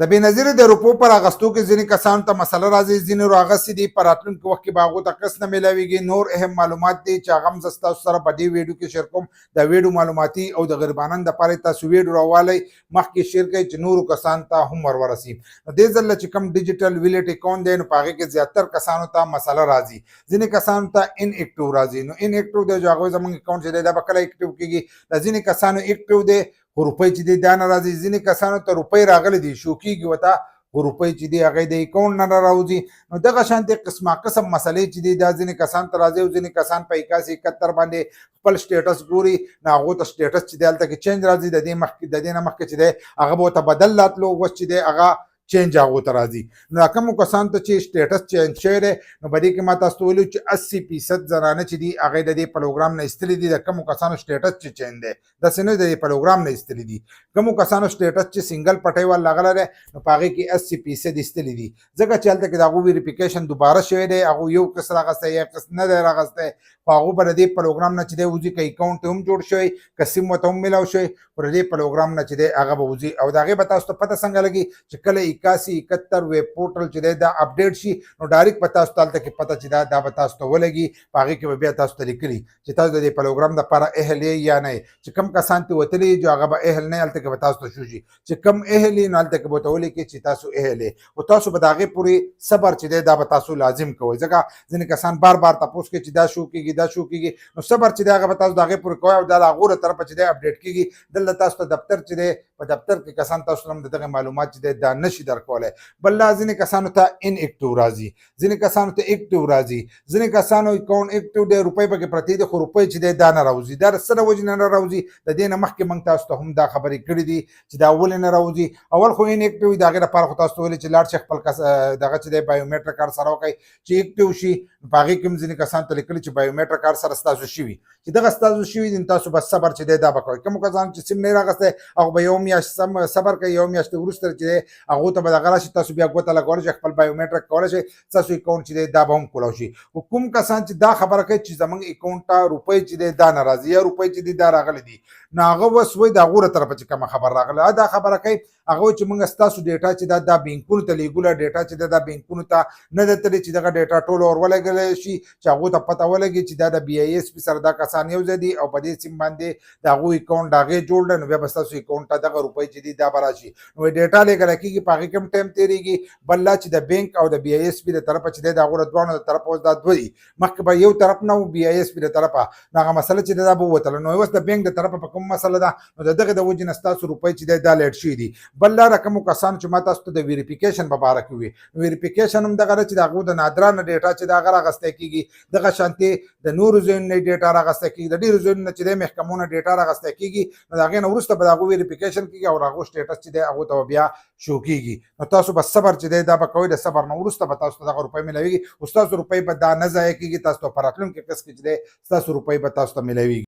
د بېنظیرې د روپو پر اغستو کې ځینې کسانو ته مسله راځي، ځینې راغستې دي، په راتلونکي وخت کې به هغو ته قسط نه میلاویږي. نور اهم معلومات دي چې هغه هم زه ستاسو سره په دې ویډیو کې شیر کوم. د ویډیو معلوماتي او د غریبانو دپاره یې تاسو ویډیو راوالی مخکې شیر کړئ چې نورو کسانو ته هم ورسي. دې ځل چې کوم ډیجیټل ویلیټ اکاونټ دی نو په هغې کې زیاتر کسانو ته مسله راځي، ځینې کسانو ته ان اکټیو راځي. نو ان اکټیو دی چې هغوی زموږ اکاونټ چې دی دا به کله اکټیو کېږي. د ځینې کسانو اکټیو دی خو روپۍ چې دی دا نه راځي، ځینې کسانو ته روپۍ راغلی دي شو کېږي ورته خو روپۍ چې دی هغې د اکاونټ نه راوځي. نو دغه شانتې قسمه قسم مسلې چې دي دا ځینې کسان ته راځي او ځینې کسان په 8171 باندې خپل سټیټس ګوري نو هغو ته سټیټس چې دی هلته کې چینج راځي. د دې نه مخکې چې دی هغه به ورته بدل راتلو، اوس چې دی هغه چینج هغو ته راځي. نو کومو کسانو ته چې سټیټس چینج شوی دی نو په دې کې ما تاسو ته ویلي چې 80% زنانه چې دي هغې د دې پروګرام نه ایستلي دي. د کومو کسانو سټیټس چې چینج دی داسې نه د دې پروګرام نه ایستلي دي. کومو کسانو سټیټس چې سنګل پټۍ ول راغلی دی نو په هغې کې 80% ایستلي دي، ځکه چې هلته کې د هغو ویریفیکیشن دوباره شوی دی، هغو یو قسط راغستی یا قسط نه دی راغستی، خو هغو به د دې پروګرام نه چې دی وځي که اکاونټ هم جوړ شوی که سیم ورته هم میلاو شوی خو د دې پروګرام نه چې دی هغه به وځي. او د هغې به تاسو ته پته څنګه لګي چې کله 8171 ویب پورټل چې دی دا اپډیټ شي نو ډایرکټ به تاسو ته هلته کې پته چې دا به تاسو ته ولګي. په هغې کې به بیا تاسو ته لیکلي چې تاسو د دې پروګرام دپاره اهل یې یا نه یې. چې کوم کسان ترې وتلي چې هغه به اهل نه یې هلته کې به تاسو ته شو شي، چې کوم اهل یې نو هلته کې به ورته ولیکي چې تاسو اهل یې. خو تاسو به د هغې پورې صبر چې دی دا به تاسو لازم کوئ، ځکه ځینې کسان بار بار تپوس کوي چې دا شو کېږي دا شو کېږي. نو صبر چې دی هغه به تاسو د هغې پورې کوئ او دا د هغو له طرفه چې دی اپډیټ کېږي. دلته تاسو ته دفتر چې دی په دفتر کې کسان تاسو ته هم د دغې معلومات چې دی دا نشي درکولی. بل لا ځینې کسانو ته ان اکټیو راځي، ځینې کسانو ته اکټیو راځي، ځینې کسانو اکاونټ اکټیو دی روپۍ پکې پرتې دي خو روپۍ چې دی دا نه راوځي. دا د څه د وجې نه راوځي؟ د دې نه مخکې موږ تاسو ته هم دا خبرې کړي دي چې دا ولې نه راوځي. اول خو ان اکټیو د هغې لپاره خو تاسو ته ویلي چې لاړ شئ خپل دغه چې دی بایومیټریک کارډ سره وکړئ چې اکټیو شي. په هغې کې هم ځینې کسانو ته لیکلي چې بایومیټریک کارډ سره ستاسو شوي، چې دغه ستاسو شوي دي تاسو بس صبر چې دی دا به کوئ. کومو کسانو چې سیم نه یې راغستی هغه به یوه میاشت صبر کوي، یوه میاشت وروسته چې دی هغو ته به دغه راشي تاسو بیا ګوته لګولی شئ خپل بایومیټریک کولی شئ، ستاسو اکاونټ چې دی دا به هم کولی شي. خو کوم کسان چې دا خبره کوي چې زموږ اکاونټ ته روپۍ چې دی دا نه راځي یا روپۍ چې دی دا راغلی دي نو هغه اوس وایي د هغو له طرفه چې کومه خبره راغله دا خبره کوي هغه وایي چې موږ ستاسو ډیټا چې دا بینکونو ته لیږلو، ډیټا چې دا بینکونو ته نه ده تللې چې دغه ډیټا ټول ورولګلی شي چې هغو ته پته ولګي چې دا د BISP سره دا کسان یو ځای دي او په دې سیم باندې د هغوی اکاونټ د هغې جوړ دی نو بیا به ستاسو اکاونټ ته دغه روپۍ چې دي دا به راشي. نو ډیټا لیږلی کېږي په هغې کې هم ټایم تېرېږي. بل لا چې د بینک او د BISP د طرفه چې دی د هغو د دواړو د طرفه اوس دا دوه دي، مخکې به یو طرف نه و BISP د طرفه نو هغه مسله چې دا به ووتله. نو اوس د بینک د طرفه په کوم مسله ده نو د دغې د وجې نه ستاسو روپۍ چې دی دا لیټ شوي دي. بل لاره کومو کسانو چې ما تاسو ته د ویریفیکیشن په باره کې وي، ویریفیکیشن هم دغه ده چې د هغو د نادرانه ډیټا چې د هغه راغستی کېږي، دغه شانتې د نورو ځایونو نه ډیټا راغستی کېږي، د ډېرو ځایونو نه چې دی محکمو نه ډیټا راغستی کېږي نو د هغې نه وروسته به د هغو ویریفیکیشن کېږي او د هغو سټیټس چې دی هغو ته به بیا شو کېږي. نو تاسو به صبر چې دی دا به کوئ، د صبر نه وروسته به تاسو ته دغه روپۍ میلاویږي او ستاسو روپۍ به دا نه ضایع کېږي، تاسو ته په راتلونکي قسط کې چې دی ستاسو روپۍ به تاسو ته میلاویږي.